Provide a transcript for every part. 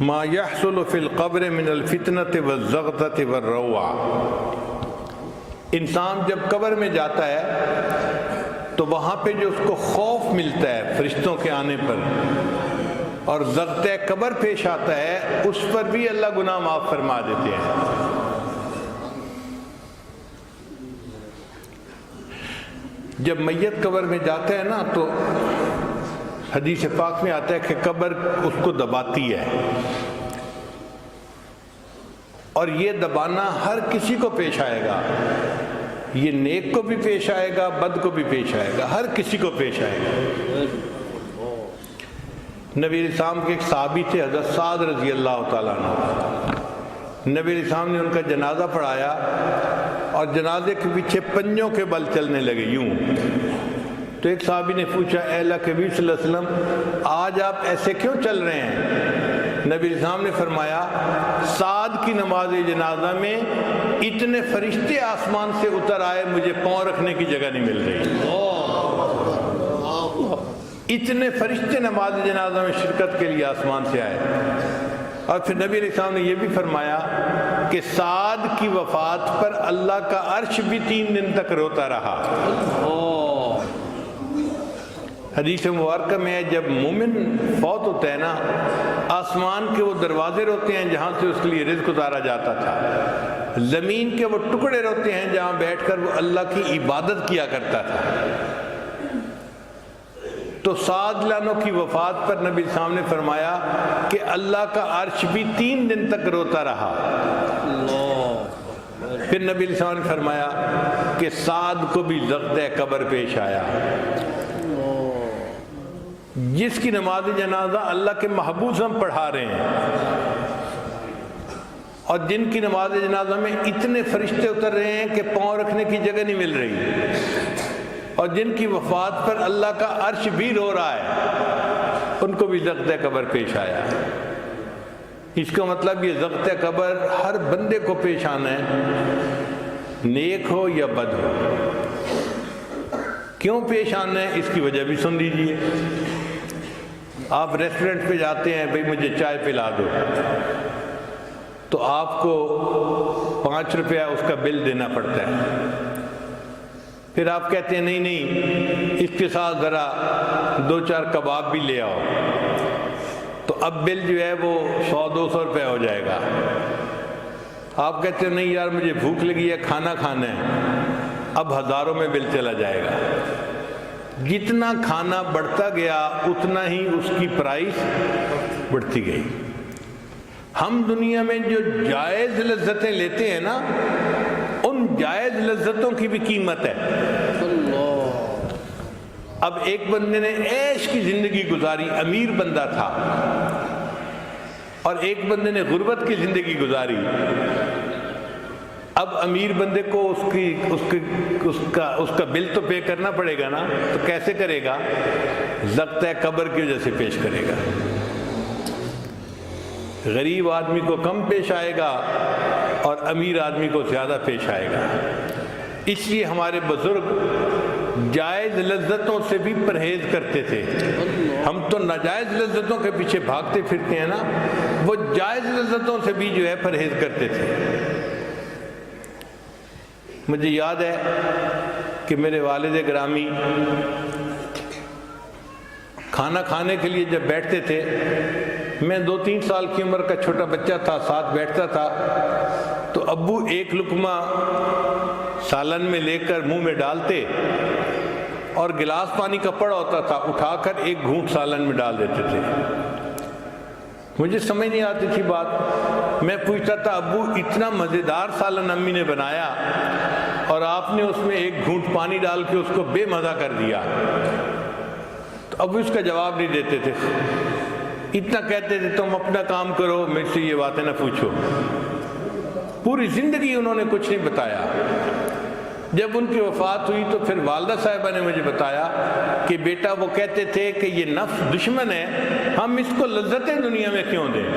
ما يحصل في القبر من الفتنة والزغطة والروع۔ انسان جب قبر میں جاتا ہے تو وہاں پہ جو اس کو خوف ملتا ہے فرشتوں کے آنے پر، اور زغطہ قبر پیش آتا ہے، اس پر بھی اللہ گناہ معاف فرما دیتے ہیں۔ جب میت قبر میں جاتا ہے نا تو حدیث پاک میں آتا ہے کہ قبر اس کو دباتی ہے، اور یہ دبانا ہر کسی کو پیش آئے گا، یہ نیک کو بھی پیش آئے گا، بد کو بھی پیش آئے گا، ہر کسی کو پیش آئے گا۔ نبی علیہ السلام کے ایک صحابی تھے حضرت سعد رضی اللہ تعالیٰ عنہ، نبی علیہ السلام نے ان کا جنازہ پڑھایا اور جنازے کے پیچھے پنجوں کے بل چلنے لگے یوں۔ تو ایک صحابی نے پوچھا، اے اللہ کے نبی صلی اللہ علیہ وسلم آج آپ ایسے کیوں چل رہے ہیں؟ نبی علیہ السلام نے فرمایا، سعد کی نماز جنازہ میں اتنے فرشتے آسمان سے اتر آئے، مجھے پاؤں رکھنے کی جگہ نہیں مل رہی۔ اتنے فرشتے نماز جنازہ میں شرکت کے لیے آسمان سے آئے۔ اور پھر نبی علیہ السلام نے یہ بھی فرمایا کہ سعد کی وفات پر اللہ کا عرش بھی 3 دن تک روتا رہا۔ حدیث مبارکہ میں ہے جب مومن فوت ہوتا ہے نا، آسمان کے وہ دروازے روتے ہیں جہاں سے اس کے لیے رزق اتارا جاتا تھا، زمین کے وہ ٹکڑے روتے ہیں جہاں بیٹھ کر وہ اللہ کی عبادت کیا کرتا تھا۔ تو سعد لانو کی وفات پر نبی صاحب نے فرمایا کہ اللہ کا عرش بھی 3 دن تک روتا رہا۔ پھر نبی صاحب نے فرمایا کہ سعد کو بھی زغطہ قبر پیش آیا۔ جس کی نماز جنازہ اللہ کے محبوب ہم پڑھا رہے ہیں، اور جن کی نماز جنازہ میں اتنے فرشتے اتر رہے ہیں کہ پاؤں رکھنے کی جگہ نہیں مل رہی، اور جن کی وفات پر اللہ کا عرش بھی رو رہا ہے، ان کو بھی زغطہ قبر پیش آیا۔ اس کا مطلب یہ زغطہ قبر ہر بندے کو پیش آنا ہے، نیک ہو یا بد ہو۔ کیوں پیش آنا ہے اس کی وجہ بھی سن لیجئے۔ آپ ریسٹورنٹ پہ جاتے ہیں، بھئی مجھے چائے پلا دو، تو آپ کو 5 روپیہ اس کا بل دینا پڑتا ہے۔ پھر آپ کہتے ہیں نہیں اس کے ساتھ ذرا 2-4 کباب بھی لے آؤ، تو اب بل جو ہے وہ 100-200 روپے ہو جائے گا۔ آپ کہتے ہیں نہیں یار مجھے بھوک لگی ہے، کھانا کھانا ہے، اب ہزاروں میں بل چلا جائے گا۔ جتنا کھانا بڑھتا گیا اتنا ہی اس کی پرائس بڑھتی گئی۔ ہم دنیا میں جو جائز لذتیں لیتے ہیں نا، ان جائز لذتوں کی بھی قیمت ہے۔ اب ایک بندے نے عیش کی زندگی گزاری، امیر بندہ تھا، اور ایک بندے نے غربت کی زندگی گزاری۔ اب امیر بندے کو اس کا بل تو پے کرنا پڑے گا نا، تو کیسے کرے گا؟ زغطہ قبر کی وجہ سے پیش کرے گا۔ غریب آدمی کو کم پیش آئے گا اور امیر آدمی کو زیادہ پیش آئے گا۔ اس لیے ہمارے بزرگ جائز لذتوں سے بھی پرہیز کرتے تھے۔ ہم تو ناجائز لذتوں کے پیچھے بھاگتے پھرتے ہیں نا، وہ جائز لذتوں سے بھی جو ہے پرہیز کرتے تھے۔ مجھے یاد ہے کہ میرے والد گرامی کھانا کھانے کے لیے جب بیٹھتے تھے، میں 2-3 سال کی عمر کا چھوٹا بچہ تھا، ساتھ بیٹھتا تھا، تو ابو ایک لقمہ سالن میں لے کر منہ میں ڈالتے، اور گلاس پانی کا پڑا ہوتا تھا، اٹھا کر ایک گھونٹ سالن میں ڈال دیتے تھے۔ مجھے سمجھ نہیں آتی تھی بات، میں پوچھتا تھا ابو اتنا مزیدار سالن امی نے بنایا اور آپ نے اس میں ایک گھونٹ پانی ڈال کے اس کو بے مزہ کر دیا۔ تو ابو اس کا جواب نہیں دیتے تھے، اتنا کہتے تھے تم اپنا کام کرو، مجھ سے یہ باتیں نہ پوچھو۔ پوری زندگی انہوں نے کچھ نہیں بتایا۔ جب ان کی وفات ہوئی تو پھر والدہ صاحبہ نے مجھے بتایا کہ بیٹا وہ کہتے تھے کہ یہ نفس دشمن ہے، ہم اس کو لذتیں دنیا میں کیوں دیں؟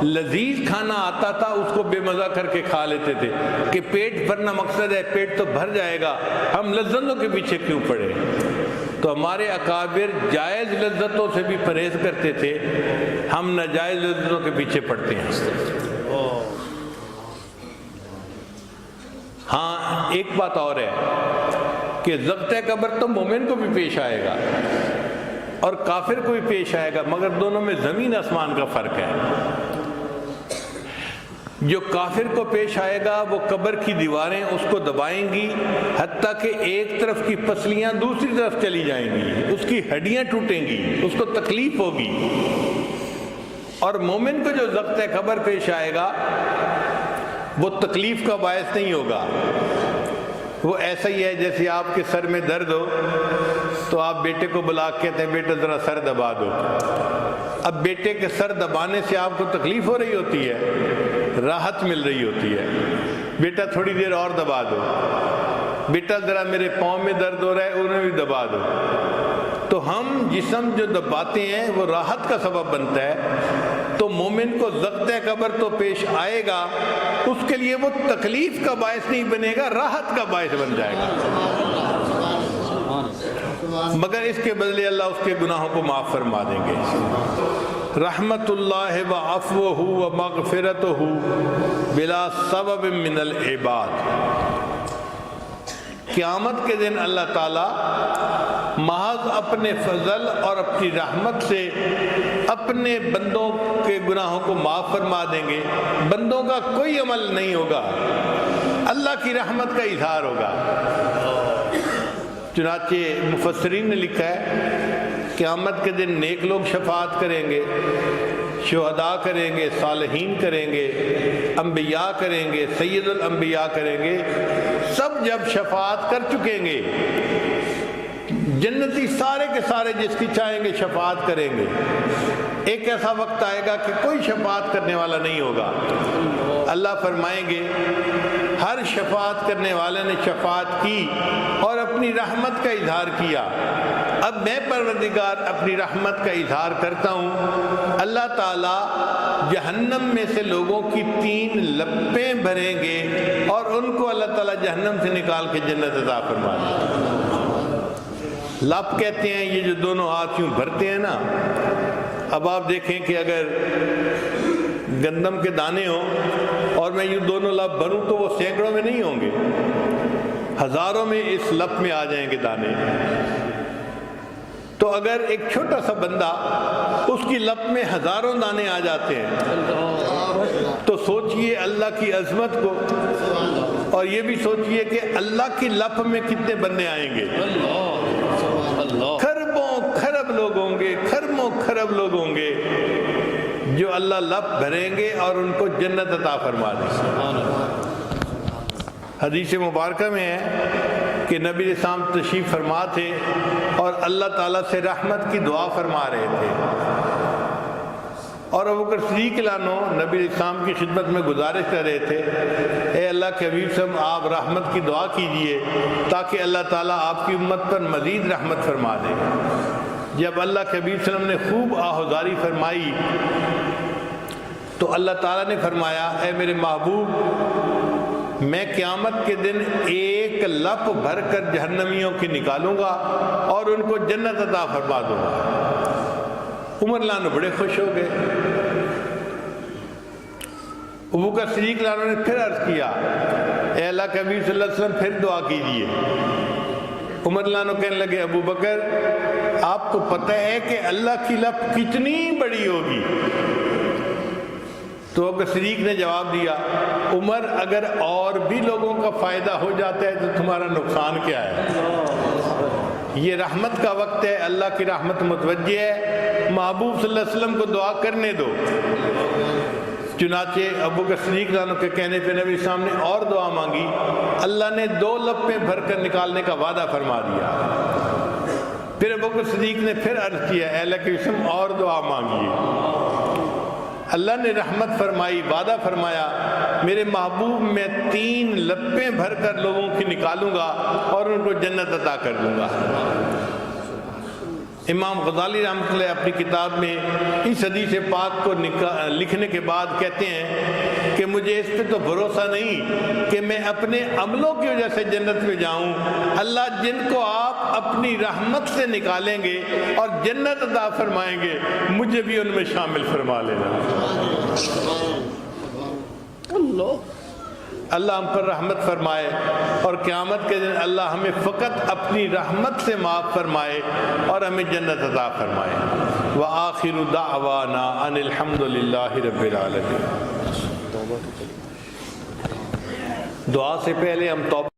لذیذ کھانا آتا تھا اس کو بے مزہ کر کے کھا لیتے تھے کہ پیٹ بھرنا مقصد ہے، پیٹ تو بھر جائے گا، ہم لذتوں کے پیچھے کیوں پڑے؟ تو تو ہمارے اکابر جائز لذتوں سے بھی پرہیز کرتے تھے، ہم ناجائز لذتوں کے پیچھے پڑتے ہیں۔ ہاں ایک بات اور ہے کہ ضبط قبر تو مومن کو بھی پیش آئے گا اور کافر کو بھی پیش آئے گا، مگر دونوں میں زمین آسمان کا فرق ہے۔ جو کافر کو پیش آئے گا وہ قبر کی دیواریں اس کو دبائیں گی، حتیٰ کہ ایک طرف کی پسلیاں دوسری طرف چلی جائیں گی، اس کی ہڈیاں ٹوٹیں گی، اس کو تکلیف ہوگی۔ اور مومن کو جو ضبط قبر پیش آئے گا وہ تکلیف کا باعث نہیں ہوگا، وہ ایسا ہی ہے جیسے آپ کے سر میں درد ہو تو آپ بیٹے کو بلا کے کہتے ہیں بیٹا ذرا سر دبا دو۔ اب بیٹے کے سر دبانے سے آپ کو تکلیف ہو رہی ہوتی ہے، راحت مل رہی ہوتی ہے، بیٹا تھوڑی دیر اور دبا دو، بیٹا ذرا میرے پاؤں میں درد ہو رہا ہے انہیں بھی دبا دو۔ تو ہم جسم جو دباتے ہیں وہ راحت کا سبب بنتا ہے، تو مومن کو ضبط قبر تو پیش آئے گا، اس کے لیے وہ تکلیف کا باعث نہیں بنے گا، راحت کا باعث بن جائے گا، مگر اس کے بدلے اللہ اس کے گناہوں کو معاف فرما دیں گے۔ رحمت اللہ و عفوہ و مغفرتہ بلا سبب من العباد۔ قیامت کے دن اللہ تعالیٰ محض اپنے فضل اور اپنی رحمت سے اپنے بندوں کے گناہوں کو معاف فرما دیں گے، بندوں کا کوئی عمل نہیں ہوگا، اللہ کی رحمت کا اظہار ہوگا۔ چنانچہ مفسرین نے لکھا ہے قیامت کے دن نیک لوگ شفاعت کریں گے، شہداء کریں گے، صالحین کریں گے، انبیاء کریں گے، سید الانبیاء کریں گے، سب جب شفاعت کر چکیں گے، جنتی سارے کے سارے جس کی چاہیں گے شفاعت کریں گے، ایک ایسا وقت آئے گا کہ کوئی شفاعت کرنے والا نہیں ہوگا۔ اللہ فرمائیں گے ہر شفاعت کرنے والے نے شفاعت کی اور اپنی رحمت کا اظہار کیا، اب میں پروردگار اپنی رحمت کا اظہار کرتا ہوں۔ اللہ تعالیٰ جہنم میں سے لوگوں کی 3 لپیں بھریں گے اور ان کو اللہ تعالیٰ جہنم سے نکال کے جنت عطا فرما دیں گے۔ لپ کہتے ہیں یہ جو دونوں ہاتھ یوں بھرتے ہیں نا، اب آپ دیکھیں کہ اگر گندم کے دانے ہوں اور میں یوں دونوں لپ بھروں تو وہ سینکڑوں میں نہیں ہوں گے، ہزاروں میں اس لپ میں آ جائیں گے دانے۔ تو اگر ایک چھوٹا سا بندہ اس کی لپ میں ہزاروں دانے آ جاتے ہیں تو سوچئے اللہ کی عظمت کو، اور یہ بھی سوچئے کہ اللہ کی لپ میں کتنے بندے آئیں گے۔ خربوں خرب لوگ ہوں گے، خربوں خرب لوگ ہوں گے جو اللہ لپ بھریں گے اور ان کو جنت عطا فرما دیں گے۔ حدیث مبارکہ میں ہے کہ نبی علیہ السلام تشریف فرما تھے اور اللہ تعالیٰ سے رحمت کی دعا فرما رہے تھے، اور ابوبکر صدیق لانو نبی علیہ السلام کی خدمت میں گزارش کر رہے تھے، اے اللہ کے حبیب صاحب آپ رحمت کی دعا کیجئے تاکہ اللہ تعالیٰ آپ کی امت پر مزید رحمت فرما دے۔ جب اللہ کے حبیب صلی اللہ علیہ وسلم نے خوب آہوزاری فرمائی تو اللہ تعالیٰ نے فرمایا اے میرے محبوب، میں قیامت کے دن ایک لپ بھر کر جہنمیوں کی نکالوں گا اور ان کو جنت عطا فرما دوں گا۔ عمر لانو بڑے خوش ہو گئے۔ ابوبکر صدیق لانو نے پھر عرض کیا اے اللہ کے حبیب صلی اللہ علیہ وسلم پھر دعا کیجئے۔ عمر لانو کہنے لگے ابو بکر آپ کو پتہ ہے کہ اللہ کی لپ کتنی بڑی ہوگی؟ تو ابو صدیق نے جواب دیا عمر اگر اور بھی لوگوں کا فائدہ ہو جاتا ہے تو تمہارا نقصان کیا ہے؟ یہ رحمت کا وقت ہے، اللہ کی رحمت متوجہ ہے، محبوب صلی اللہ علیہ وسلم کو دعا کرنے دو۔ چنانچہ ابو بکر صدیق کے کہنے پہ نبی صاحب نے اور دعا مانگی، اللہ نے 2 لپیں بھر کر نکالنے کا وعدہ فرما دیا۔ پھر ابو بکر صدیق نے پھر عرض کیا اے اللہ کے وسلم اور دعا مانگیے۔ اللہ نے رحمت فرمائی، وعدہ فرمایا میرے محبوب میں 3 لپیں بھر کر لوگوں کی نکالوں گا اور ان کو جنت عطا کر دوں گا۔ امام غزالی رحمۃ اللہ اپنی کتاب میں اس حدیث پاک کو لکھنے کے بعد کہتے ہیں کہ مجھے اس پہ تو بھروسہ نہیں کہ میں اپنے عملوں کی وجہ سے جنت میں جاؤں، اللہ جن کو آپ اپنی رحمت سے نکالیں گے اور جنت عطا فرمائیں گے مجھے بھی ان میں شامل فرما لینا۔ اللہ ہم پر رحمت فرمائے اور قیامت کے دن اللہ ہمیں فقط اپنی رحمت سے معاف فرمائے اور ہمیں جنت عطا فرمائے۔ وآخر دعوانا ان الحمد للہ رب العالمین۔ دعا سے پہلے ہم توبہ